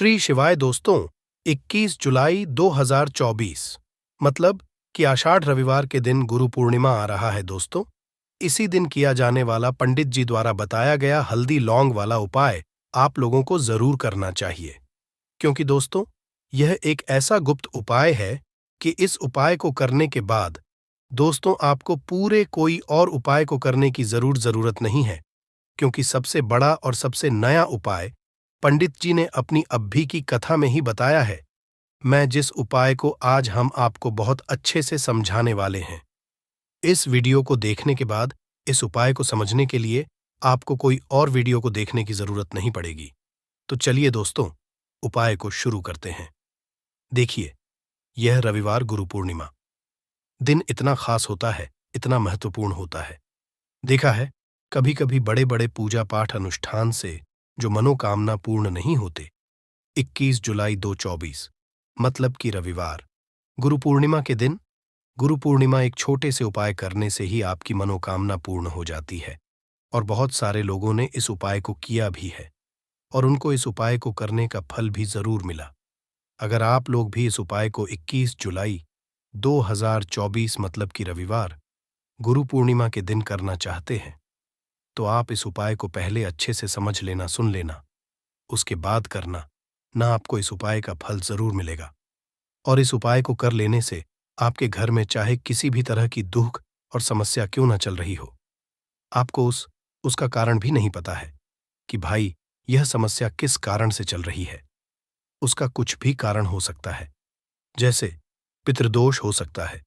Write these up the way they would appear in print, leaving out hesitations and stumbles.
श्री शिवाय दोस्तों, 21 जुलाई 2024 मतलब कि आषाढ़ रविवार के दिन गुरु पूर्णिमा आ रहा है दोस्तों। इसी दिन किया जाने वाला पंडित जी द्वारा बताया गया हल्दी लौंग वाला उपाय आप लोगों को जरूर करना चाहिए, क्योंकि दोस्तों यह एक ऐसा गुप्त उपाय है कि इस उपाय को करने के बाद दोस्तों आपको पूरे कोई और उपाय को करने की जरूरत नहीं है, क्योंकि सबसे बड़ा और सबसे नया उपाय पंडित जी ने अपनी अभी की कथा में ही बताया है। मैं जिस उपाय को आज हम आपको बहुत अच्छे से समझाने वाले हैं, इस वीडियो को देखने के बाद इस उपाय को समझने के लिए आपको कोई और वीडियो को देखने की जरूरत नहीं पड़ेगी। तो चलिए दोस्तों, उपाय को शुरू करते हैं। देखिए, यह रविवार गुरु पूर्णिमा दिन इतना खास होता है, इतना महत्वपूर्ण होता है। देखा है, कभी कभी बड़े बड़े पूजा पाठ अनुष्ठान से जो मनोकामना पूर्ण नहीं होते। 21 जुलाई 2024 मतलब कि रविवार गुरु पूर्णिमा के दिन, गुरु पूर्णिमा एक छोटे से उपाय करने से ही आपकी मनोकामना पूर्ण हो जाती है। और बहुत सारे लोगों ने इस उपाय को किया भी है और उनको इस उपाय को करने का फल भी जरूर मिला। अगर आप लोग भी इस उपाय को 21 जुलाई 2024 मतलब कि रविवार गुरु पूर्णिमा के दिन करना चाहते हैं, तो आप इस उपाय को पहले अच्छे से समझ लेना, सुन लेना, उसके बाद करना, ना आपको इस उपाय का फल जरूर मिलेगा। और इस उपाय को कर लेने से आपके घर में चाहे किसी भी तरह की दुख और समस्या क्यों ना चल रही हो, आपको उसका कारण भी नहीं पता है कि भाई यह समस्या किस कारण से चल रही है। उसका कुछ भी कारण हो सकता है, जैसे पितृदोष हो सकता है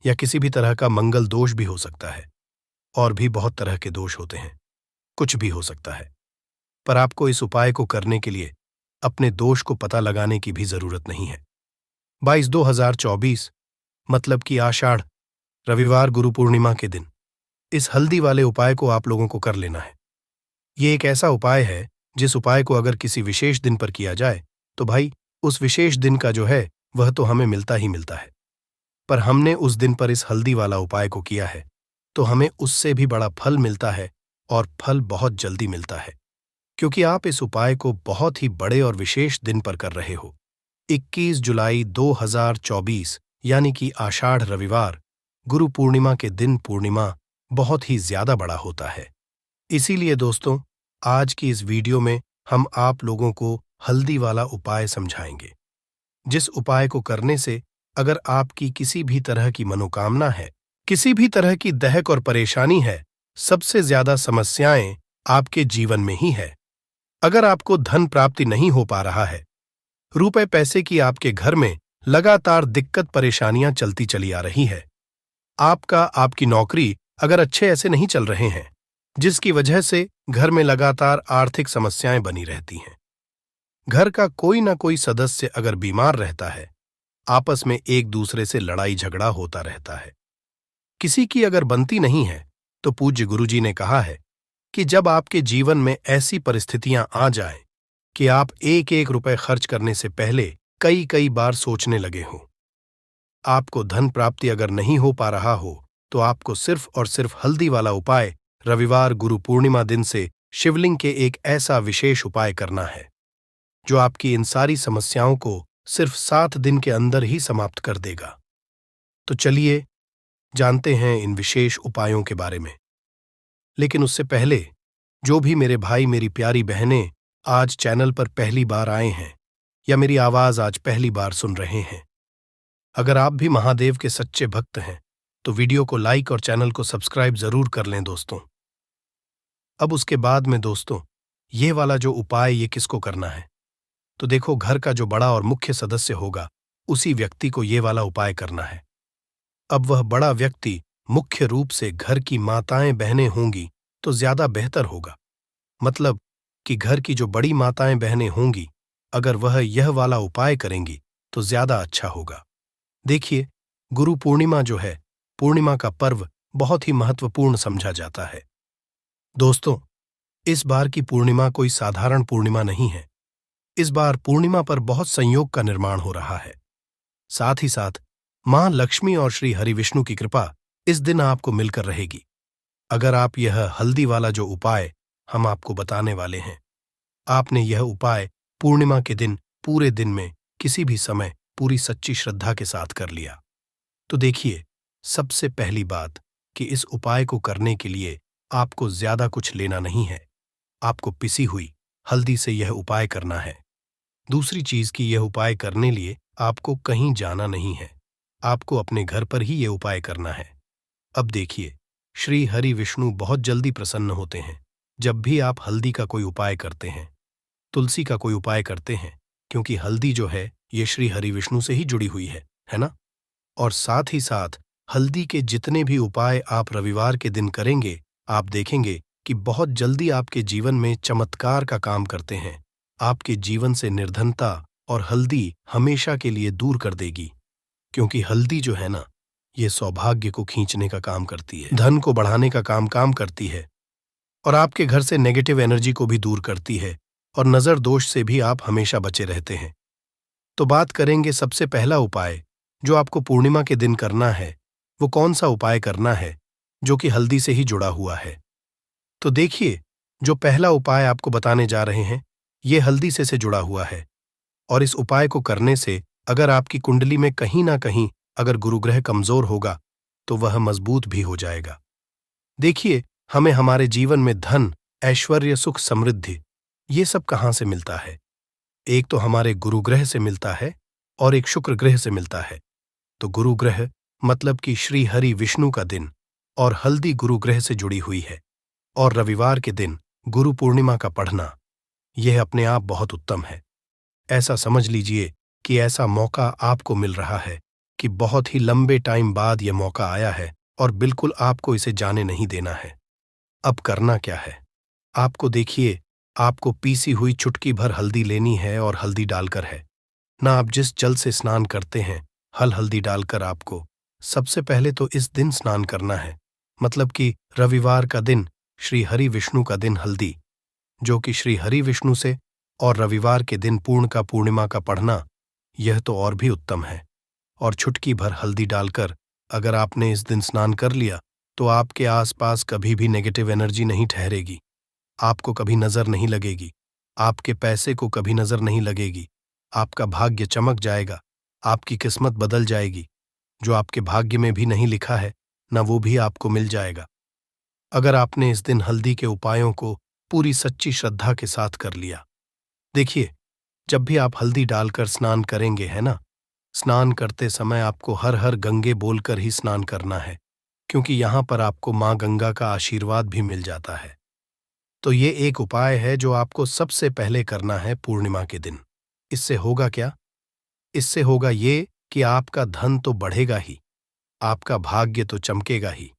या किसी भी तरह का मंगल दोष भी हो सकता है, और भी बहुत तरह के दोष होते हैं, कुछ भी हो सकता है। पर आपको इस उपाय को करने के लिए अपने दोष को पता लगाने की भी जरूरत नहीं है। 22/2024 मतलब कि आषाढ़ रविवार गुरु पूर्णिमा के दिन इस हल्दी वाले उपाय को आप लोगों को कर लेना है। ये एक ऐसा उपाय है जिस उपाय को अगर किसी विशेष दिन पर किया जाए तो भाई उस विशेष दिन का जो है वह तो हमें मिलता ही मिलता है। पर हमने उस दिन पर इस हल्दी वाला उपाय को किया है तो हमें उससे भी बड़ा फल मिलता है, और फल बहुत जल्दी मिलता है, क्योंकि आप इस उपाय को बहुत ही बड़े और विशेष दिन पर कर रहे हो। 21 जुलाई 2024 यानी कि आषाढ़ रविवार गुरु पूर्णिमा के दिन पूर्णिमा बहुत ही ज्यादा बड़ा होता है। इसीलिए दोस्तों, आज की इस वीडियो में हम आप लोगों को हल्दी वाला उपाय समझाएंगे, जिस उपाय को करने से अगर आपकी किसी भी तरह की मनोकामना है, किसी भी तरह की दहक और परेशानी है, सबसे ज्यादा समस्याएं आपके जीवन में ही है। अगर आपको धन प्राप्ति नहीं हो पा रहा है, रुपए पैसे की आपके घर में लगातार दिक्कत परेशानियां चलती चली आ रही है, आपकी नौकरी अगर अच्छे ऐसे नहीं चल रहे हैं, जिसकी वजह से घर में लगातार आर्थिक समस्याएं बनी रहती हैं, घर का कोई ना कोई सदस्य अगर बीमार रहता है, आपस में एक दूसरे से लड़ाई झगड़ा होता रहता है, किसी की अगर बनती नहीं है, तो पूज्य गुरुजी ने कहा है कि जब आपके जीवन में ऐसी परिस्थितियां आ जाएं कि आप एक एक रुपए खर्च करने से पहले कई कई बार सोचने लगे हो, आपको धन प्राप्ति अगर नहीं हो पा रहा हो, तो आपको सिर्फ और सिर्फ हल्दी वाला उपाय रविवार गुरु पूर्णिमा दिन से शिवलिंग के एक ऐसा विशेष उपाय करना है जो आपकी इन सारी समस्याओं को सिर्फ 7 दिन के अंदर ही समाप्त कर देगा। तो चलिए जानते हैं इन विशेष उपायों के बारे में। लेकिन उससे पहले जो भी मेरे भाई मेरी प्यारी बहनें आज चैनल पर पहली बार आए हैं या मेरी आवाज आज पहली बार सुन रहे हैं, अगर आप भी महादेव के सच्चे भक्त हैं तो वीडियो को लाइक और चैनल को सब्सक्राइब जरूर कर लें दोस्तों। अब उसके बाद में दोस्तों, ये वाला जो उपाय ये किसको करना है, तो देखो, घर का जो बड़ा और मुख्य सदस्य होगा उसी व्यक्ति को ये वाला उपाय करना है। अब वह बड़ा व्यक्ति मुख्य रूप से घर की माताएं बहनें होंगी तो ज्यादा बेहतर होगा। मतलब कि घर की जो बड़ी माताएं बहनें होंगी, अगर वह यह वाला उपाय करेंगी तो ज्यादा अच्छा होगा। देखिए, गुरु पूर्णिमा जो है, पूर्णिमा का पर्व बहुत ही महत्वपूर्ण समझा जाता है। दोस्तों, इस बार की पूर्णिमा कोई साधारण पूर्णिमा नहीं है। इस बार पूर्णिमा पर बहुत संयोग का निर्माण हो रहा है। साथ ही साथ मां लक्ष्मी और श्री हरि विष्णु की कृपा इस दिन आपको मिलकर रहेगी। अगर आप यह हल्दी वाला जो उपाय हम आपको बताने वाले हैं, आपने यह उपाय पूर्णिमा के दिन पूरे दिन में किसी भी समय पूरी सच्ची श्रद्धा के साथ कर लिया। तो देखिए, सबसे पहली बात कि इस उपाय को करने के लिए आपको ज्यादा कुछ लेना नहीं है। आपको पिसी हुई हल्दी से यह उपाय करना है। दूसरी चीज कि यह उपाय करने लिए आपको कहीं जाना नहीं है। आपको अपने घर पर ही यह उपाय करना है। अब देखिए, श्री हरि विष्णु बहुत जल्दी प्रसन्न होते हैं जब भी आप हल्दी का कोई उपाय करते हैं, तुलसी का कोई उपाय करते हैं, क्योंकि हल्दी जो है ये श्री हरि विष्णु से ही जुड़ी हुई है ना? और साथ ही साथ हल्दी के जितने भी उपाय आप रविवार के दिन करेंगे, आप देखेंगे कि बहुत जल्दी आपके जीवन में चमत्कार का काम करते हैं। आपके जीवन से निर्धनता और हल्दी हमेशा के लिए दूर कर देगी, क्योंकि हल्दी जो है ना, ये सौभाग्य को खींचने का काम करती है, धन को बढ़ाने का काम करती है, और आपके घर से नेगेटिव एनर्जी को भी दूर करती है, और नजर दोष से भी आप हमेशा बचे रहते हैं। तो बात करेंगे सबसे पहला उपाय जो आपको पूर्णिमा के दिन करना है, वो कौन सा उपाय करना है जो कि हल्दी से ही जुड़ा हुआ है। तो देखिए, जो पहला उपाय आपको बताने जा रहे हैं, ये हल्दी से जुड़ा हुआ है, और इस उपाय को करने से अगर आपकी कुंडली में कहीं ना कहीं अगर गुरुग्रह कमजोर होगा तो वह मजबूत भी हो जाएगा। देखिए, हमें हमारे जीवन में धन, ऐश्वर्य, सुख, समृद्धि ये सब कहाँ से मिलता है? एक तो हमारे गुरुग्रह से मिलता है और एक शुक्र ग्रह से मिलता है। तो गुरुग्रह मतलब कि श्री हरि विष्णु का दिन, और हल्दी गुरुग्रह से जुड़ी हुई है, और रविवार के दिन गुरु पूर्णिमा का पढ़ना यह अपने आप बहुत उत्तम है। ऐसा समझ लीजिए कि ऐसा मौका आपको मिल रहा है कि बहुत ही लंबे टाइम बाद यह मौका आया है, और बिल्कुल आपको इसे जाने नहीं देना है। अब करना क्या है? आपको देखिए, आपको पीसी हुई चुटकी भर हल्दी लेनी है, और हल्दी डालकर है ना, आप जिस जल से स्नान करते हैं, हल्दी डालकर आपको सबसे पहले तो इस दिन स्नान करना है, मतलब कि रविवार का दिन, श्री हरि विष्णु का दिन हल्दी, जो कि श्री हरि विष्णु से, और रविवार के दिन पूर्णिमा का पढ़ना, यह तो और भी उत्तम है। और चुटकी भर हल्दी डालकर अगर आपने इस दिन स्नान कर लिया तो आपके आसपास कभी भी नेगेटिव एनर्जी नहीं ठहरेगी, आपको कभी नजर नहीं लगेगी, आपके पैसे को कभी नजर नहीं लगेगी, आपका भाग्य चमक जाएगा, आपकी किस्मत बदल जाएगी। जो आपके भाग्य में भी नहीं लिखा है ना, वो भी आपको मिल जाएगा, अगर आपने इस दिन हल्दी के उपायों को पूरी सच्ची श्रद्धा के साथ कर लिया। देखिए, जब भी आप हल्दी डालकर स्नान करेंगे, है ना, स्नान करते समय आपको हर हर गंगे बोलकर ही स्नान करना है, क्योंकि यहां पर आपको मां गंगा का आशीर्वाद भी मिल जाता है। तो ये एक उपाय है जो आपको सबसे पहले करना है पूर्णिमा के दिन। इससे होगा क्या? इससे होगा ये कि आपका धन तो बढ़ेगा ही, आपका भाग्य तो चमकेगा ही,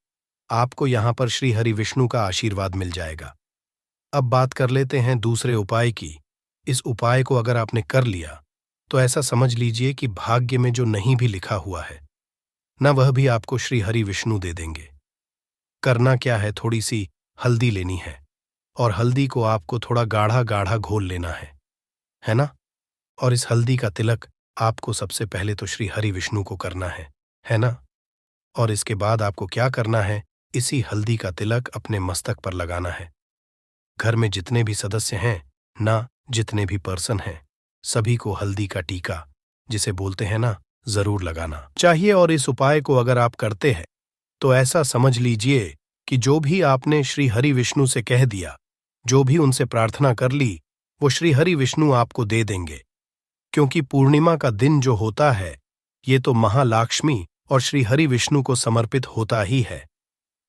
आपको यहां पर श्री हरि विष्णु का आशीर्वाद मिल जाएगा। अब बात कर लेते हैं दूसरे उपाय की। इस उपाय को अगर आपने कर लिया तो ऐसा समझ लीजिए कि भाग्य में जो नहीं भी लिखा हुआ है ना, वह भी आपको श्री हरि विष्णु दे देंगे। करना क्या है? थोड़ी सी हल्दी लेनी है, और हल्दी को आपको थोड़ा गाढ़ा गाढ़ा घोल लेना है ना? और इस हल्दी का तिलक आपको सबसे पहले तो श्री हरि विष्णु को करना है ना? और इसके बाद आपको क्या करना है? इसी हल्दी का तिलक अपने मस्तक पर लगाना है। घर में जितने भी सदस्य हैं ना, जितने भी पर्सन हैं, सभी को हल्दी का टीका, जिसे बोलते हैं ना, जरूर लगाना चाहिए। और इस उपाय को अगर आप करते हैं तो ऐसा समझ लीजिए कि जो भी आपने श्री हरि विष्णु से कह दिया, जो भी उनसे प्रार्थना कर ली, वो श्री हरि विष्णु आपको दे देंगे। क्योंकि पूर्णिमा का दिन जो होता है, ये तो महालक्ष्मी और श्री हरि विष्णु को समर्पित होता ही है।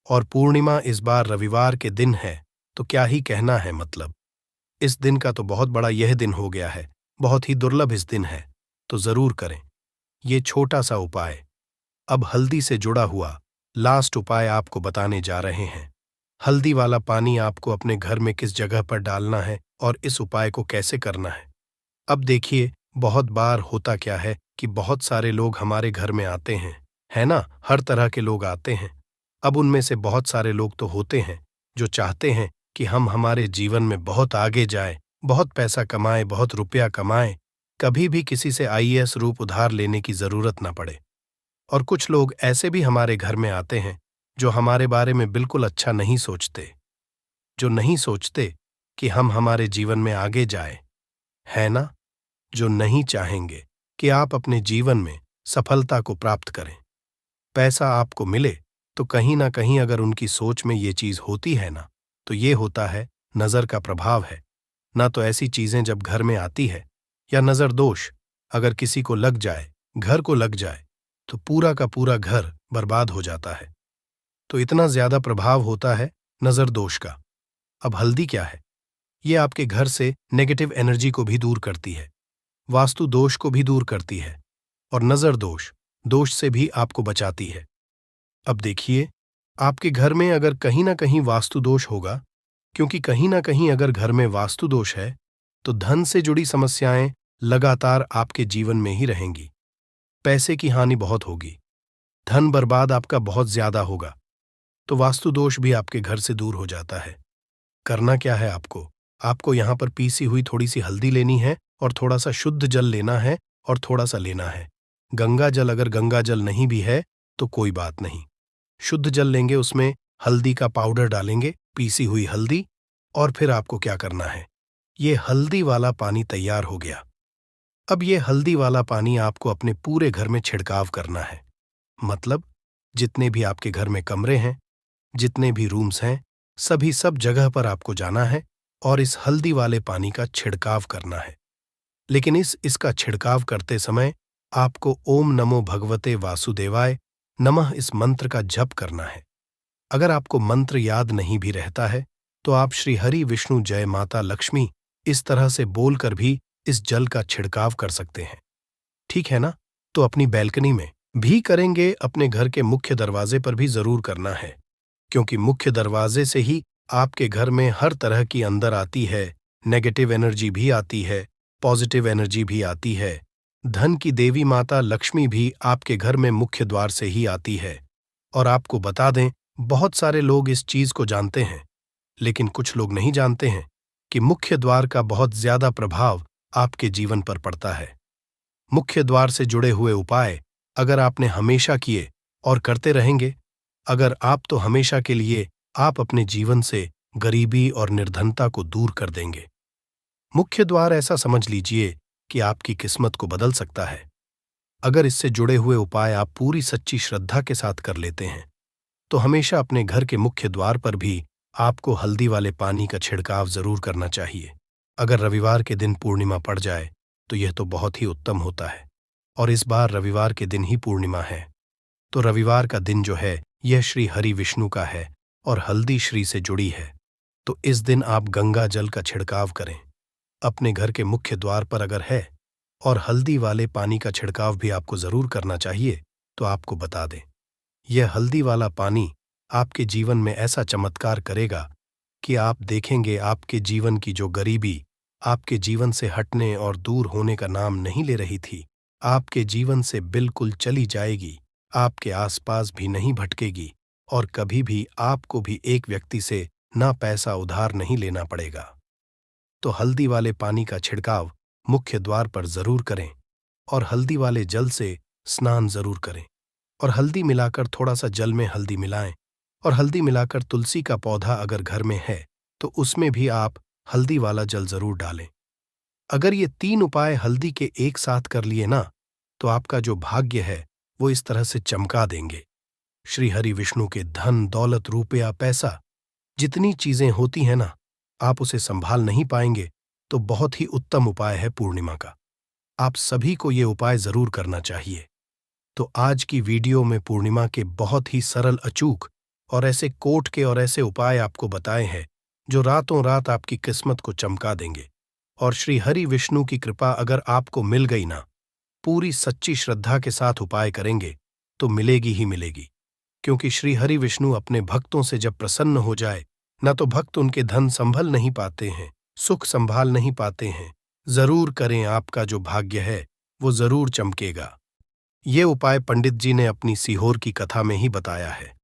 और पूर्णिमा इस बार रविवार के दिन है, तो क्या ही कहना है, मतलब इस दिन का तो बहुत बड़ा यह दिन हो गया है, बहुत ही दुर्लभ इस दिन है, तो जरूर करें ये छोटा सा उपाय। अब हल्दी से जुड़ा हुआ लास्ट उपाय आपको बताने जा रहे हैं। हल्दी वाला पानी आपको अपने घर में किस जगह पर डालना है और इस उपाय को कैसे करना है। अब देखिए, बहुत बार होता क्या है कि बहुत सारे लोग हमारे घर में आते हैं, है ना, हर तरह के लोग आते हैं। अब उनमें से बहुत सारे लोग तो होते हैं जो चाहते हैं कि हम हमारे जीवन में बहुत आगे जाएं, बहुत पैसा कमाएं, बहुत रुपया कमाएं, कभी भी किसी से आईएएस रूप उधार लेने की जरूरत ना पड़े। और कुछ लोग ऐसे भी हमारे घर में आते हैं जो हमारे बारे में बिल्कुल अच्छा नहीं सोचते, जो नहीं सोचते कि हम हमारे जीवन में आगे जाएं, है ना। जो नहीं चाहेंगे कि आप अपने जीवन में सफलता को प्राप्त करें। पैसा आपको मिले तो कहीं ना कहीं अगर उनकी सोच में ये चीज होती है ना, तो ये होता है नजर का प्रभाव है। ना तो ऐसी चीजें जब घर में आती है या नजर दोष अगर किसी को लग जाए, घर को लग जाए, तो पूरा का पूरा घर बर्बाद हो जाता है। तो इतना ज्यादा प्रभाव होता है नजर दोष का। अब हल्दी क्या है? ये आपके घर से नेगेटिव एनर्जी को भी दूर करती है, वास्तु दोष को भी दूर करती है और नजर दोष दोष से भी आपको बचाती है। अब देखिए, आपके घर में अगर कहीं ना कहीं वास्तु दोष होगा, क्योंकि कहीं ना कहीं अगर घर में वास्तु दोष है तो धन से जुड़ी समस्याएं लगातार आपके जीवन में ही रहेंगी। पैसे की हानि बहुत होगी, धन बर्बाद आपका बहुत ज्यादा होगा। तो वास्तु दोष भी आपके घर से दूर हो जाता है। करना क्या है आपको? आपको यहां पर पीसी हुई थोड़ी सी हल्दी लेनी है और थोड़ा सा शुद्ध जल लेना है और थोड़ा सा लेना है गंगा जल। अगर गंगा जल नहीं भी है तो कोई बात नहीं, शुद्ध जल लेंगे, उसमें हल्दी का पाउडर डालेंगे, पीसी हुई हल्दी। और फिर आपको क्या करना है, ये हल्दी वाला पानी तैयार हो गया। अब ये हल्दी वाला पानी आपको अपने पूरे घर में छिड़काव करना है। मतलब जितने भी आपके घर में कमरे हैं, जितने भी रूम्स हैं, सभी सब जगह पर आपको जाना है और इस हल्दी वाले पानी का छिड़काव करना है। लेकिन इसका छिड़काव करते समय आपको ओम नमो भगवते वासुदेवाय नमः इस मंत्र का जप करना है। अगर आपको मंत्र याद नहीं भी रहता है तो आप श्री हरि विष्णु जय माता लक्ष्मी इस तरह से बोलकर भी इस जल का छिड़काव कर सकते हैं। ठीक है ना? तो अपनी बैल्कनी में भी करेंगे, अपने घर के मुख्य दरवाजे पर भी जरूर करना है, क्योंकि मुख्य दरवाजे से ही आपके घर में हर तरह की अंदर आती है, नेगेटिव एनर्जी भी आती है, पॉजिटिव एनर्जी भी आती है। धन की देवी माता लक्ष्मी भी आपके घर में मुख्य द्वार से ही आती है। और आपको बता दें, बहुत सारे लोग इस चीज को जानते हैं, लेकिन कुछ लोग नहीं जानते हैं कि मुख्य द्वार का बहुत ज्यादा प्रभाव आपके जीवन पर पड़ता है। मुख्य द्वार से जुड़े हुए उपाय अगर आपने हमेशा किए और करते रहेंगे, अगर आप तो हमेशा के लिए आप अपने जीवन से गरीबी और निर्धनता को दूर कर देंगे। मुख्य द्वार ऐसा समझ लीजिए कि आपकी किस्मत को बदल सकता है। अगर इससे जुड़े हुए उपाय आप पूरी सच्ची श्रद्धा के साथ कर लेते हैं तो हमेशा अपने घर के मुख्य द्वार पर भी आपको हल्दी वाले पानी का छिड़काव जरूर करना चाहिए। अगर रविवार के दिन पूर्णिमा पड़ जाए तो यह तो बहुत ही उत्तम होता है, और इस बार रविवार के दिन ही पूर्णिमा है। तो रविवार का दिन जो है यह श्री हरि विष्णु का है और हल्दी श्री से जुड़ी है। तो इस दिन आप गंगा जल का छिड़काव करें अपने घर के मुख्य द्वार पर अगर है, और हल्दी वाले पानी का छिड़काव भी आपको जरूर करना चाहिए। तो आपको बता दें, यह हल्दी वाला पानी आपके जीवन में ऐसा चमत्कार करेगा कि आप देखेंगे आपके जीवन की जो गरीबी आपके जीवन से हटने और दूर होने का नाम नहीं ले रही थी, आपके जीवन से बिल्कुल चली जाएगी, आपके आसपास भी नहीं भटकेगी और कभी भी आपको भी एक व्यक्ति से ना पैसा उधार नहीं लेना पड़ेगा। तो हल्दी वाले पानी का छिड़काव मुख्य द्वार पर जरूर करें और हल्दी वाले जल से स्नान जरूर करें। और हल्दी मिलाकर थोड़ा सा जल में हल्दी मिलाएं और हल्दी मिलाकर तुलसी का पौधा अगर घर में है तो उसमें भी आप हल्दी वाला जल जरूर डालें। अगर ये 3 उपाय हल्दी के एक साथ कर लिए ना, तो आपका जो भाग्य है वो इस तरह से चमका देंगे। श्री हरि विष्णु के धन दौलत रुपया पैसा जितनी चीजें होती हैं ना, आप उसे संभाल नहीं पाएंगे। तो बहुत ही उत्तम उपाय है पूर्णिमा का, आप सभी को ये उपाय जरूर करना चाहिए। तो आज की वीडियो में पूर्णिमा के बहुत ही सरल अचूक और ऐसे कोट के और ऐसे उपाय आपको बताए हैं जो रातों रात आपकी किस्मत को चमका देंगे। और श्री हरि विष्णु की कृपा अगर आपको मिल गई ना, पूरी सच्ची श्रद्धा के साथ उपाय करेंगे तो मिलेगी ही मिलेगी। क्योंकि श्री हरि विष्णु अपने भक्तों से जब प्रसन्न हो जाए ना, तो भक्त उनके धन संभल नहीं पाते हैं, सुख संभाल नहीं पाते हैं। जरूर करें, आपका जो भाग्य है वो जरूर चमकेगा। ये उपाय पंडित जी ने अपनी सीहोर की कथा में ही बताया है।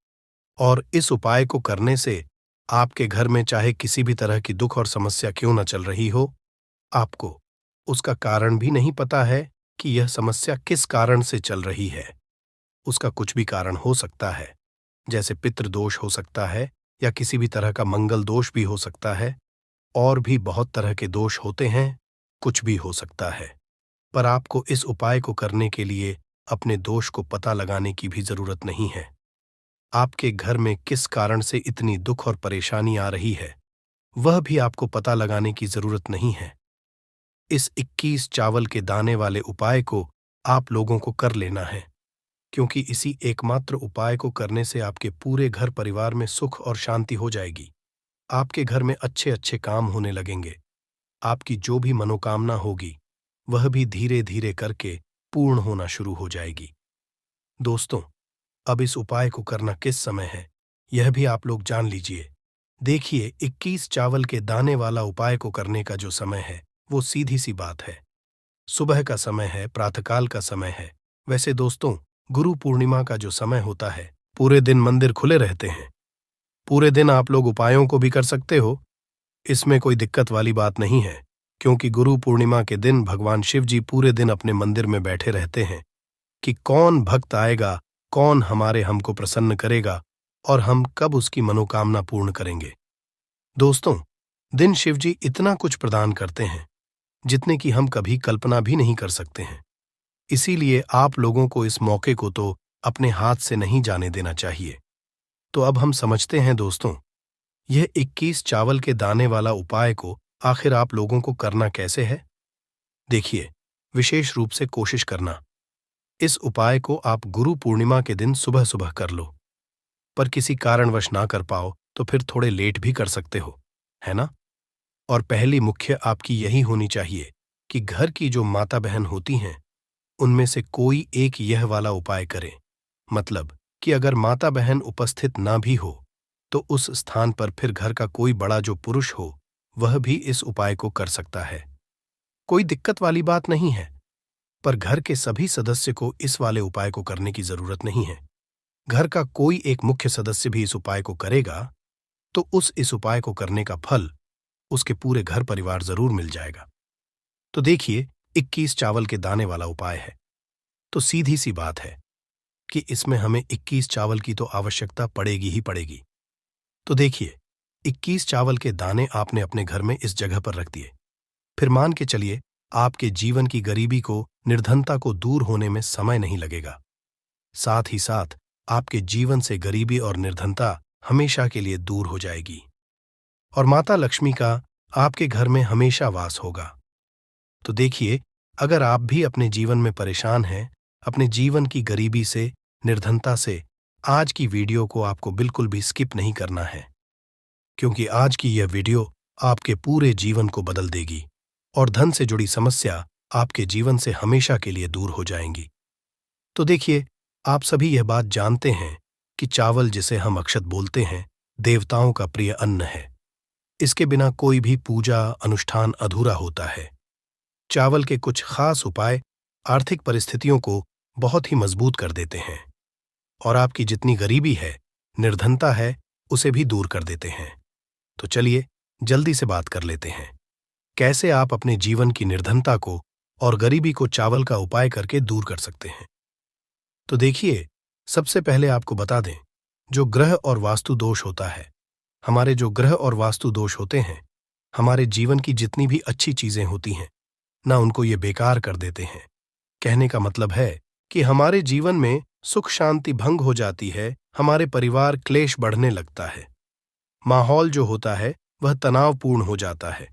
और इस उपाय को करने से आपके घर में चाहे किसी भी तरह की दुख और समस्या क्यों न चल रही हो, आपको उसका कारण भी नहीं पता है कि यह समस्या किस कारण से चल रही है। उसका कुछ भी कारण हो सकता है, जैसे पितृदोष हो सकता है या किसी भी तरह का मंगल दोष भी हो सकता है, और भी बहुत तरह के दोष होते हैं, कुछ भी हो सकता है। पर आपको इस उपाय को करने के लिए अपने दोष को पता लगाने की भी जरूरत नहीं है। आपके घर में किस कारण से इतनी दुख और परेशानी आ रही है, वह भी आपको पता लगाने की जरूरत नहीं है। इस 21 चावल के दाने वाले उपाय को आप लोगों को कर लेना है, क्योंकि इसी एकमात्र उपाय को करने से आपके पूरे घर परिवार में सुख और शांति हो जाएगी। आपके घर में अच्छे अच्छे काम होने लगेंगे। आपकी जो भी मनोकामना होगी, वह भी धीरे धीरे करके पूर्ण होना शुरू हो जाएगी। दोस्तों, अब इस उपाय को करना किस समय है, यह भी आप लोग जान लीजिए। देखिए, 21 चावल के दाने वाला उपाय को करने का जो समय है, वो सीधी सी बात है। सुबह का समय है, प्रातःकाल का समय है। वैसे दोस्तों, गुरु पूर्णिमा का जो समय होता है, पूरे दिन मंदिर खुले रहते हैं। पूरे दिन आप लोग उपायों को भी कर सकते हो, इसमें कोई दिक्कत वाली बात नहीं है, क्योंकि गुरु पूर्णिमा के दिन भगवान शिव जी पूरे दिन अपने मंदिर में बैठे रहते हैं कि कौन भक्त आएगा, कौन हमको प्रसन्न करेगा और हम कब उसकी मनोकामना पूर्ण करेंगे। दोस्तों, दिन शिव जी इतना कुछ प्रदान करते हैं जितने की हम कभी कल्पना भी नहीं कर सकते हैं। इसीलिए आप लोगों को इस मौके को तो अपने हाथ से नहीं जाने देना चाहिए। तो अब हम समझते हैं दोस्तों, यह 21 चावल के दाने वाला उपाय को आखिर आप लोगों को करना कैसे है। देखिए, विशेष रूप से कोशिश करना, इस उपाय को आप गुरु पूर्णिमा के दिन सुबह सुबह कर लो। पर किसी कारणवश ना कर पाओ तो फिर थोड़े लेट भी कर सकते हो, है ना। और पहली मुख्य आपकी यही होनी चाहिए कि घर की जो माता बहन होती हैं, उनमें से कोई एक यह वाला उपाय करे। मतलब कि अगर माता बहन उपस्थित ना भी हो, तो उस स्थान पर फिर घर का कोई बड़ा जो पुरुष हो, वह भी इस उपाय को कर सकता है। कोई दिक्कत वाली बात नहीं है, पर घर के सभी सदस्य को इस वाले उपाय को करने की जरूरत नहीं है। घर का कोई एक मुख्य सदस्य भी इस उपाय को करेगा, तो इस उपाय को करने का फल उसके पूरे घर परिवार जरूर मिल जाएगा। तो देखिए, 21 चावल के दाने वाला उपाय है, तो सीधी सी बात है कि इसमें हमें 21 चावल की तो आवश्यकता पड़ेगी ही पड़ेगी। तो देखिए, 21 चावल के दाने आपने अपने घर में इस जगह पर रख दिए। फिर मान के चलिए, आपके जीवन की गरीबी को, निर्धनता को दूर होने में समय नहीं लगेगा। साथ ही साथ आपके जीवन से गरीबी और निर्धनता हमेशा के लिए दूर हो जाएगी और माता लक्ष्मी का आपके घर में हमेशा वास होगा। तो देखिए, अगर आप भी अपने जीवन में परेशान हैं, अपने जीवन की गरीबी से, निर्धनता से, आज की वीडियो को आपको बिल्कुल भी स्किप नहीं करना है, क्योंकि आज की यह वीडियो आपके पूरे जीवन को बदल देगी और धन से जुड़ी समस्या आपके जीवन से हमेशा के लिए दूर हो जाएंगी। तो देखिए, आप सभी यह बात जानते हैं कि चावल, जिसे हम अक्षत बोलते हैं, देवताओं का प्रिय अन्न है। इसके बिना कोई भी पूजा अनुष्ठान अधूरा होता है। चावल के कुछ खास उपाय आर्थिक परिस्थितियों को बहुत ही मजबूत कर देते हैं और आपकी जितनी गरीबी है, निर्धनता है, उसे भी दूर कर देते हैं। तो चलिए जल्दी से बात कर लेते हैं, कैसे आप अपने जीवन की निर्धनता को और गरीबी को चावल का उपाय करके दूर कर सकते हैं। तो देखिए, सबसे पहले आपको बता दें, जो ग्रह और वास्तु दोष होता है, हमारे जो ग्रह और वास्तु दोष होते हैं, हमारे जीवन की जितनी भी अच्छी चीजें होती हैं ना, उनको ये बेकार कर देते हैं। कहने का मतलब है कि हमारे जीवन में सुख शांति भंग हो जाती है, हमारे परिवार क्लेश बढ़ने लगता है, माहौल जो होता है वह तनावपूर्ण हो जाता है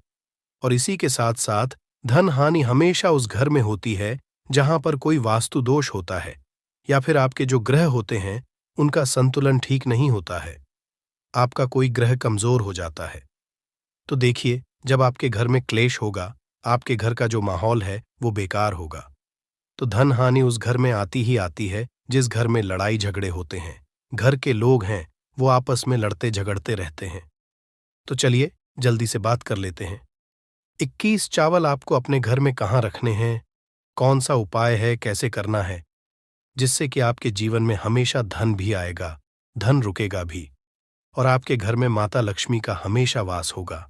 और इसी के साथ साथ धन हानि हमेशा उस घर में होती है जहां पर कोई वास्तु दोष होता है या फिर आपके जो ग्रह होते हैं उनका संतुलन ठीक नहीं होता है, आपका कोई ग्रह कमजोर हो जाता है। तो देखिए, जब आपके घर में क्लेश होगा, आपके घर का जो माहौल है वो बेकार होगा, तो धन हानि उस घर में आती ही आती है जिस घर में लड़ाई झगड़े होते हैं, घर के लोग हैं वो आपस में लड़ते झगड़ते रहते हैं। तो चलिए जल्दी से बात कर लेते हैं। 21 चावल आपको अपने घर में कहाँ रखने हैं, कौन सा उपाय है, कैसे करना है, जिससे कि आपके जीवन में हमेशा धन भी आएगा, धन रुकेगा भी और आपके घर में माता लक्ष्मी का हमेशा वास होगा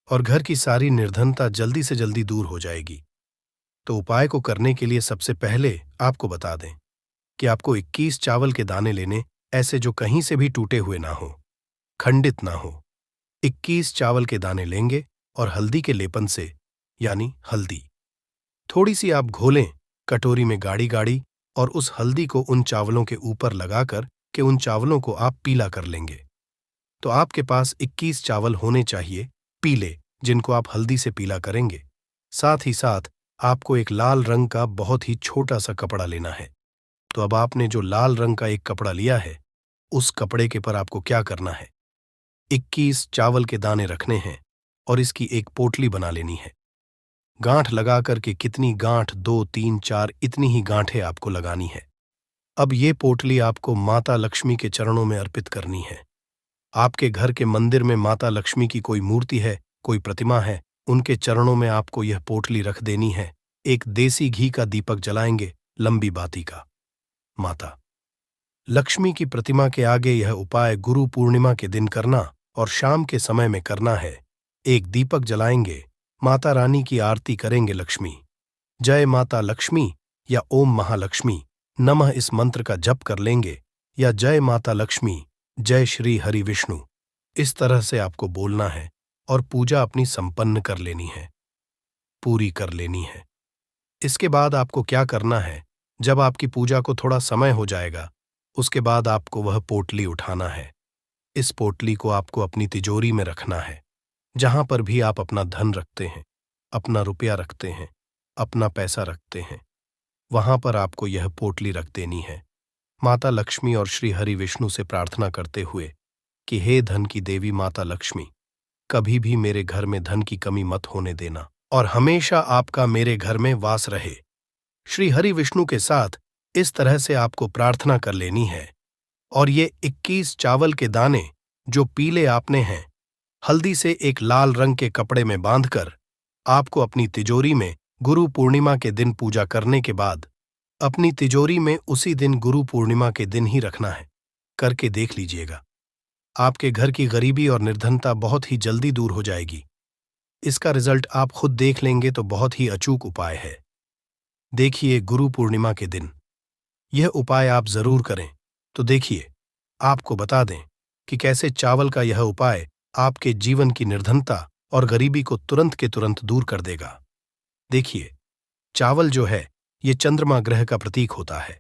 और घर की सारी निर्धनता जल्दी से जल्दी दूर हो जाएगी। तो उपाय को करने के लिए सबसे पहले आपको बता दें कि आपको 21 चावल के दाने लेने, ऐसे जो कहीं से भी टूटे हुए ना हो, खंडित ना हो। 21 चावल के दाने लेंगे और हल्दी के लेपन से, यानी हल्दी, थोड़ी सी आप घोलें कटोरी में गाढ़ी गाढ़ी और उस हल्दी को उन चावलों के ऊपर लगाकर कि उन चावलों को आप पीला कर लेंगे। तो आपके पास 21 चावल होने चाहिए पीले, जिनको आप हल्दी से पीला करेंगे। साथ ही साथ आपको एक लाल रंग का बहुत ही छोटा सा कपड़ा लेना है। तो अब आपने जो लाल रंग का एक कपड़ा लिया है, उस कपड़े के पर आपको क्या करना है, 21 चावल के दाने रखने हैं और इसकी एक पोटली बना लेनी है। गांठ लगाकर के कितनी गांठ, 2, 3, 4 इतनी ही गांठें आपको लगानी है। अब ये पोटली आपको माता लक्ष्मी के चरणों में अर्पित करनी है। आपके घर के मंदिर में माता लक्ष्मी की कोई मूर्ति है, कोई प्रतिमा है, उनके चरणों में आपको यह पोटली रख देनी है। एक देसी घी का दीपक जलाएंगे, लंबी बाती का। माता लक्ष्मी की प्रतिमा के आगे यह उपाय गुरु पूर्णिमा के दिन करना और शाम के समय में करना है। एक दीपक जलाएंगे, माता रानी की आरती करेंगे लक्ष्मी। जय माता लक्ष्मी या ओम महालक्ष्मी नमः इस मंत्र का जप कर लेंगे, या जय माता लक्ष्मी, जय श्री हरि विष्णु, इस तरह से आपको बोलना है और पूजा अपनी संपन्न कर लेनी है, पूरी कर लेनी है। इसके बाद आपको क्या करना है, जब आपकी पूजा को थोड़ा समय हो जाएगा, उसके बाद आपको वह पोटली उठाना है। इस पोटली को आपको अपनी तिजोरी में रखना है। जहां पर भी आप अपना धन रखते हैं, अपना रुपया रखते हैं, अपना पैसा रखते हैं, वहां पर आपको यह पोटली रख देनी है। माता लक्ष्मी और श्री हरि विष्णु से प्रार्थना करते हुए कि हे धन की देवी माता लक्ष्मी, कभी भी मेरे घर में धन की कमी मत होने देना और हमेशा आपका मेरे घर में वास रहे। श्री हरि विष्णु के साथ इस तरह से आपको प्रार्थना कर लेनी है। और ये 21 चावल के दाने जो पीले आपने हैं, हल्दी से एक लाल रंग के कपड़े में बांधकर आपको अपनी तिजोरी में गुरु पूर्णिमा के दिन पूजा करने के बाद अपनी तिजोरी में उसी दिन गुरु पूर्णिमा के दिन ही रखना है। करके देख लीजिएगा, आपके घर की गरीबी और निर्धनता बहुत ही जल्दी दूर हो जाएगी। इसका रिजल्ट आप खुद देख लेंगे तो बहुत ही अचूक उपाय है। देखिए, गुरु पूर्णिमा के दिन यह उपाय आप जरूर करें। तो देखिए, आपको बता दें कि कैसे चावल का यह उपाय आपके जीवन की निर्धनता और गरीबी को तुरंत के तुरंत दूर कर देगा। देखिए, चावल जो है ये चंद्रमा ग्रह का प्रतीक होता है,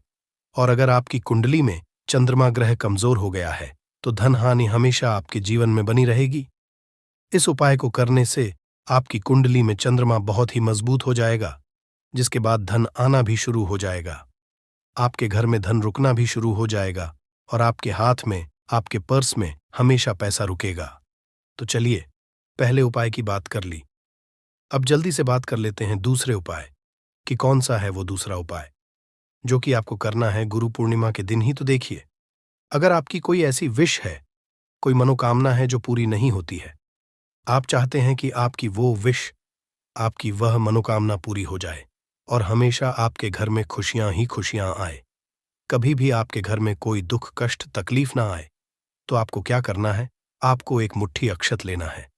और अगर आपकी कुंडली में चंद्रमा ग्रह कमजोर हो गया है तो धन हानि हमेशा आपके जीवन में बनी रहेगी। इस उपाय को करने से आपकी कुंडली में चंद्रमा बहुत ही मजबूत हो जाएगा, जिसके बाद धन आना भी शुरू हो जाएगा। आपके घर में धन रुकना भी शुरू हो जाएगा और आपके हाथ में, आपके पर्स में हमेशा पैसा रुकेगा। तो चलिए, पहले उपाय की बात कर ली, अब जल्दी से बात कर लेते हैं दूसरे उपाय कि कौन सा है वो दूसरा उपाय जो कि आपको करना है गुरु पूर्णिमा के दिन ही। तो देखिए, अगर आपकी कोई ऐसी विश है, कोई मनोकामना है जो पूरी नहीं होती है, आप चाहते हैं कि आपकी वो विश, आपकी वह मनोकामना पूरी हो जाए और हमेशा आपके घर में खुशियां ही खुशियां आए, कभी भी आपके घर में कोई दुख कष्ट तकलीफ ना आए, तो आपको क्या करना है, आपको एक मुट्ठी अक्षत लेना है।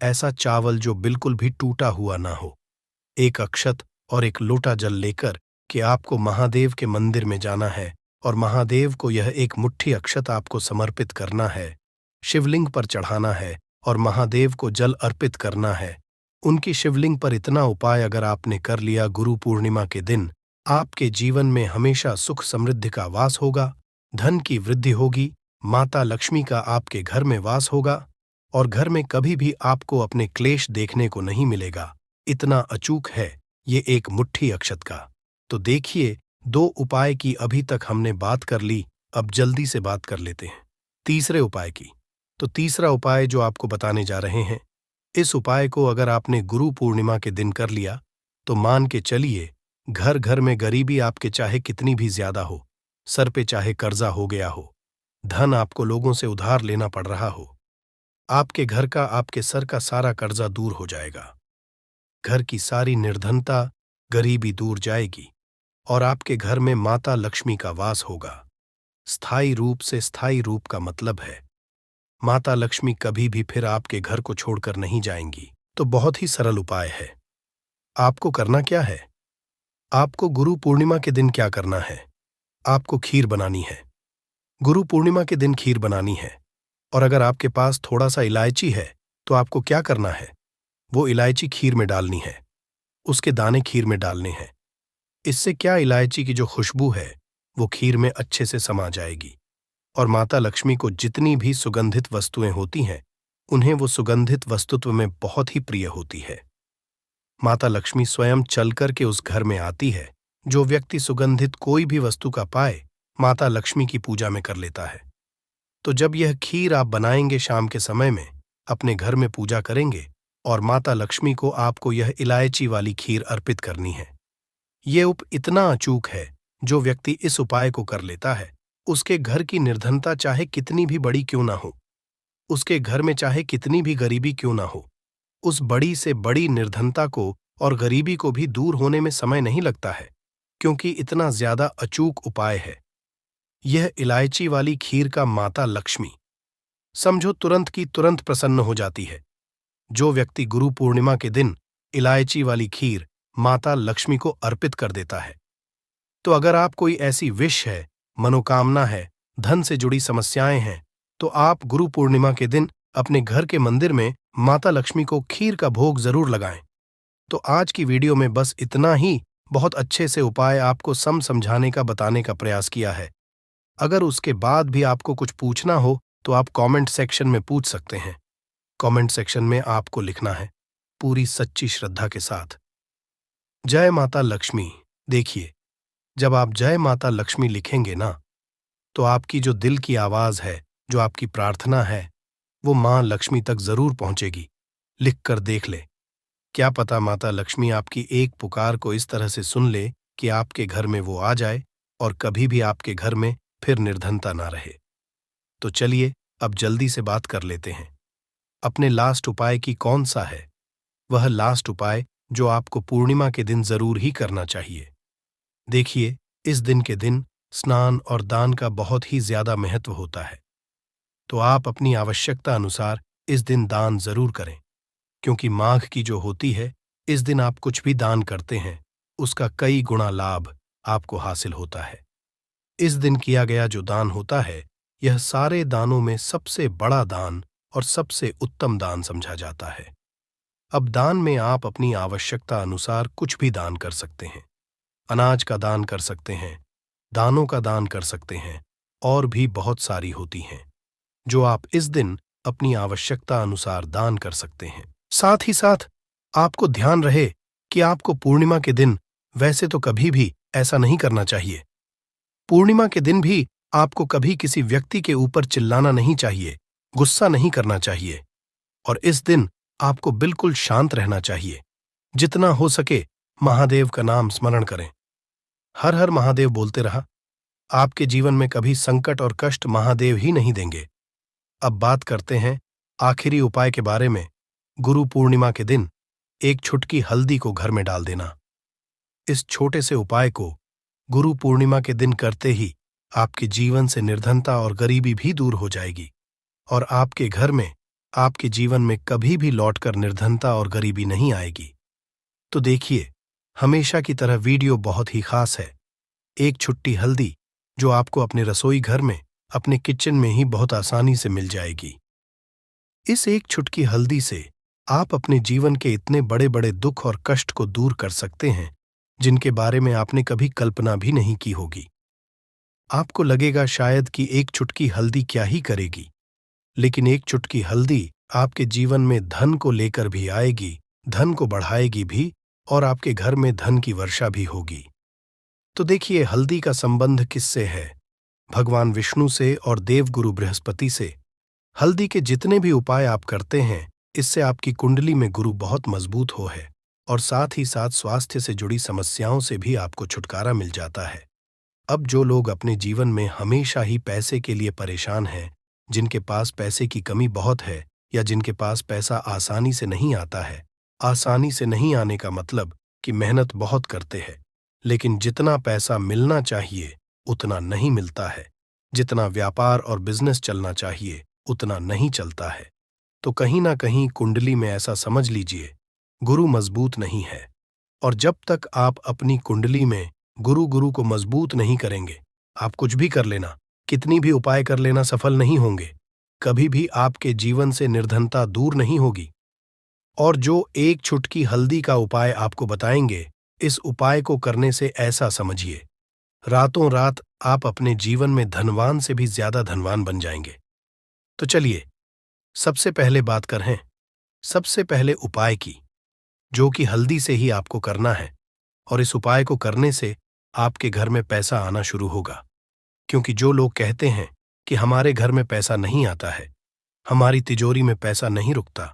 ऐसा चावल जो बिल्कुल भी टूटा हुआ ना हो। एक अक्षत और एक लोटा जल लेकर कि आपको महादेव के मंदिर में जाना है और महादेव को यह एक मुट्ठी अक्षत आपको समर्पित करना है, शिवलिंग पर चढ़ाना है और महादेव को जल अर्पित करना है। उनकी शिवलिंग पर इतना उपाय अगर आपने कर लिया गुरु पूर्णिमा के दिन, आपके जीवन में हमेशा सुख समृद्धि का वास होगा, धन की वृद्धि होगी, माता लक्ष्मी का आपके घर में वास होगा और घर में कभी भी आपको अपने क्लेश देखने को नहीं मिलेगा। इतना अचूक है ये एक मुट्ठी अक्षत का। तो देखिए, 2 उपाय की अभी तक हमने बात कर ली, अब जल्दी से बात कर लेते हैं तीसरे उपाय की। तो तीसरा उपाय जो आपको बताने जा रहे हैं, इस उपाय को अगर आपने गुरु पूर्णिमा के दिन कर लिया तो मान के चलिए, घर घर में गरीबी आपके चाहे कितनी भी ज्यादा हो, सर पे चाहे कर्जा हो गया हो, धन आपको लोगों से उधार लेना पड़ रहा हो, आपके घर का, आपके सर का सारा कर्जा दूर हो जाएगा। घर की सारी निर्धनता, गरीबी दूर जाएगी और आपके घर में माता लक्ष्मी का वास होगा। स्थायी रूप से, स्थायी रूप का मतलब है माता लक्ष्मी कभी भी फिर आपके घर को छोड़कर नहीं जाएंगी। तो बहुत ही सरल उपाय है। आपको करना क्या है, आपको गुरु पूर्णिमा के दिन क्या करना है, आपको खीर बनानी है। गुरु पूर्णिमा के दिन खीर बनानी है, और अगर आपके पास थोड़ा सा इलायची है तो आपको क्या करना है, वो इलायची खीर में डालनी है। उसके दाने खीर में डालने हैं। इससे क्या इलायची की जो खुशबू है वो खीर में अच्छे से समा जाएगी और माता लक्ष्मी को जितनी भी सुगंधित वस्तुएं होती हैं उन्हें वो सुगंधित वस्तुत्व में बहुत ही प्रिय होती है। माता लक्ष्मी स्वयं चल कर के उस घर में आती है। जो व्यक्ति सुगंधित कोई भी वस्तु का पाए माता लक्ष्मी की पूजा में कर लेता है। तो जब यह खीर आप बनाएंगे शाम के समय में, अपने घर में पूजा करेंगे और माता लक्ष्मी को आपको यह इलायची वाली खीर अर्पित करनी है। ये इतना अचूक है, जो व्यक्ति इस उपाय को कर लेता है उसके घर की निर्धनता चाहे कितनी भी बड़ी क्यों ना हो, उसके घर में चाहे कितनी भी गरीबी क्यों ना हो, उस बड़ी से बड़ी निर्धनता को और गरीबी को भी दूर होने में समय नहीं लगता है, क्योंकि इतना ज्यादा अचूक उपाय है यह इलायची वाली खीर का। माता लक्ष्मी समझो तुरंत की तुरंत प्रसन्न हो जाती है। जो व्यक्ति गुरु पूर्णिमा के दिन इलायची वाली खीर माता लक्ष्मी को अर्पित कर देता है, तो अगर आप कोई ऐसी विश है, मनोकामना है, धन से जुड़ी समस्याएं हैं, तो आप गुरु पूर्णिमा के दिन अपने घर के मंदिर में माता लक्ष्मी को खीर का भोग जरूर लगाएं। तो आज की वीडियो में बस इतना ही, बहुत अच्छे से उपाय आपको समझाने का बताने का प्रयास किया है। अगर उसके बाद भी आपको कुछ पूछना हो तो आप कमेंट सेक्शन में पूछ सकते हैं। कमेंट सेक्शन में आपको लिखना है पूरी सच्ची श्रद्धा के साथ, जय माता लक्ष्मी। देखिए, जब आप जय माता लक्ष्मी लिखेंगे ना, तो आपकी जो दिल की आवाज है, जो आपकी प्रार्थना है, वो मां लक्ष्मी तक जरूर पहुंचेगी। लिख कर देख ले, क्या पता माता लक्ष्मी आपकी एक पुकार को इस तरह से सुन ले कि आपके घर में वो आ जाए और कभी भी आपके घर में फिर निर्धनता ना रहे। तो चलिए अब जल्दी से बात कर लेते हैं अपने लास्ट उपाय की। कौन सा है वह लास्ट उपाय जो आपको पूर्णिमा के दिन जरूर ही करना चाहिए? देखिए, इस दिन के दिन स्नान और दान का बहुत ही ज्यादा महत्व होता है, तो आप अपनी आवश्यकता अनुसार इस दिन दान जरूर करें, क्योंकि माघ की जो होती है, इस दिन आप कुछ भी दान करते हैं उसका कई गुना लाभ आपको हासिल होता है। इस दिन किया गया जो दान होता है, यह सारे दानों में सबसे बड़ा दान और सबसे उत्तम दान समझा जाता है। अब दान में आप अपनी आवश्यकता अनुसार कुछ भी दान कर सकते हैं। अनाज का दान कर सकते हैं, दानों का दान कर सकते हैं, और भी बहुत सारी होती हैं जो आप इस दिन अपनी आवश्यकता अनुसार दान कर सकते हैं। साथ ही साथ आपको ध्यान रहे कि आपको पूर्णिमा के दिन वैसे तो कभी भी ऐसा नहीं करना चाहिए। पूर्णिमा के दिन भी आपको कभी किसी व्यक्ति के ऊपर चिल्लाना नहीं चाहिए, गुस्सा नहीं करना चाहिए, और इस दिन आपको बिल्कुल शांत रहना चाहिए। जितना हो सके महादेव का नाम स्मरण करें। हर हर महादेव बोलते रहा। आपके जीवन में कभी संकट और कष्ट महादेव ही नहीं देंगे। अब बात करते हैं आखिरी उपाय के बारे में। गुरु पूर्णिमा के दिन एक छुटकी हल्दी को घर में डाल देना। इस छोटे से उपाय को गुरु पूर्णिमा के दिन करते ही आपके जीवन से निर्धनता और गरीबी भी दूर हो जाएगी और आपके घर में, आपके जीवन में कभी भी लौटकर निर्धनता और गरीबी नहीं आएगी। तो देखिए, हमेशा की तरह वीडियो बहुत ही खास है। एक छुट्टी हल्दी जो आपको अपने रसोई घर में, अपने किचन में ही बहुत आसानी से मिल जाएगी। इस एक छुटकी हल्दी से आप अपने जीवन के इतने बड़े बड़े दुख और कष्ट को दूर कर सकते हैं जिनके बारे में आपने कभी कल्पना भी नहीं की होगी। आपको लगेगा शायद कि एक चुटकी हल्दी क्या ही करेगी, लेकिन एक चुटकी हल्दी आपके जीवन में धन को लेकर भी आएगी, धन को बढ़ाएगी भी, और आपके घर में धन की वर्षा भी होगी। तो देखिए, हल्दी का संबंध किससे है? भगवान विष्णु से और देवगुरु बृहस्पति से। हल्दी के जितने भी उपाय आप करते हैं, इससे आपकी कुंडली में गुरु बहुत मजबूत हो है, और साथ ही साथ स्वास्थ्य से जुड़ी समस्याओं से भी आपको छुटकारा मिल जाता है। अब जो लोग अपने जीवन में हमेशा ही पैसे के लिए परेशान हैं, जिनके पास पैसे की कमी बहुत है, या जिनके पास पैसा आसानी से नहीं आता है, आसानी से नहीं आने का मतलब कि मेहनत बहुत करते हैं, लेकिन जितना पैसा मिलना चाहिए उतना नहीं मिलता है, जितना व्यापार और बिजनेस चलना चाहिए उतना नहीं चलता है, तो कहीं ना कहीं कुंडली में ऐसा समझ लीजिए गुरु मजबूत नहीं है। और जब तक आप अपनी कुंडली में गुरु को मजबूत नहीं करेंगे, आप कुछ भी कर लेना, कितनी भी उपाय कर लेना, सफल नहीं होंगे। कभी भी आपके जीवन से निर्धनता दूर नहीं होगी। और जो एक चुटकी हल्दी का उपाय आपको बताएंगे, इस उपाय को करने से ऐसा समझिए, रातों रात आप अपने जीवन में धनवान से भी ज्यादा धनवान बन जाएंगे। तो चलिए, सबसे पहले बात करें सबसे पहले उपाय की, जो कि हल्दी से ही आपको करना है। और इस उपाय को करने से आपके घर में पैसा आना शुरू होगा। क्योंकि जो लोग कहते हैं कि हमारे घर में पैसा नहीं आता है, हमारी तिजोरी में पैसा नहीं रुकता,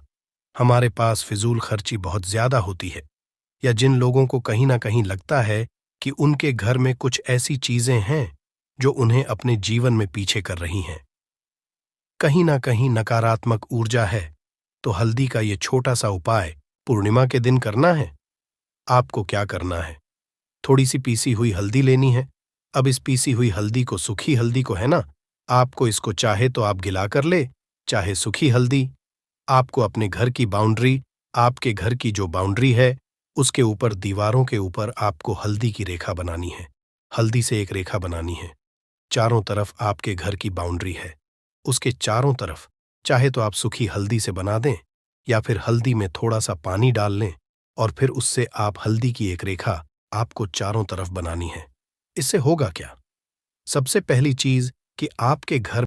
हमारे पास फिजूल खर्ची बहुत ज्यादा होती है, या जिन लोगों को कहीं ना कहीं लगता है कि उनके घर में कुछ ऐसी चीजें हैं जो उन्हें अपने जीवन में पीछे कर रही हैं, कहीं ना कहीं नकारात्मक ऊर्जा है, तो हल्दी का ये छोटा सा उपाय पूर्णिमा के दिन करना है। आपको क्या करना है, थोड़ी सी पीसी हुई हल्दी लेनी है। अब इस पीसी हुई हल्दी को, सूखी हल्दी को है ना, आपको इसको चाहे तो आप गिला कर ले, चाहे सूखी हल्दी। आपको अपने घर की बाउंड्री, आपके घर की जो बाउंड्री है, उसके ऊपर, दीवारों के ऊपर आपको हल्दी की रेखा बनानी है। हल्दी से एक रेखा बनानी है। चारों तरफ आपके घर की बाउंड्री है, उसके चारों तरफ चाहे तो आप सूखी हल्दी से बना दें, या फिर हल्दी में थोड़ा सा पानी डाल लें और फिर उससे आप हल्दी की एक रेखा आपको चारों तरफ बनानी है। इससे होगा क्या? सबसे पहली चीज कि आपके घर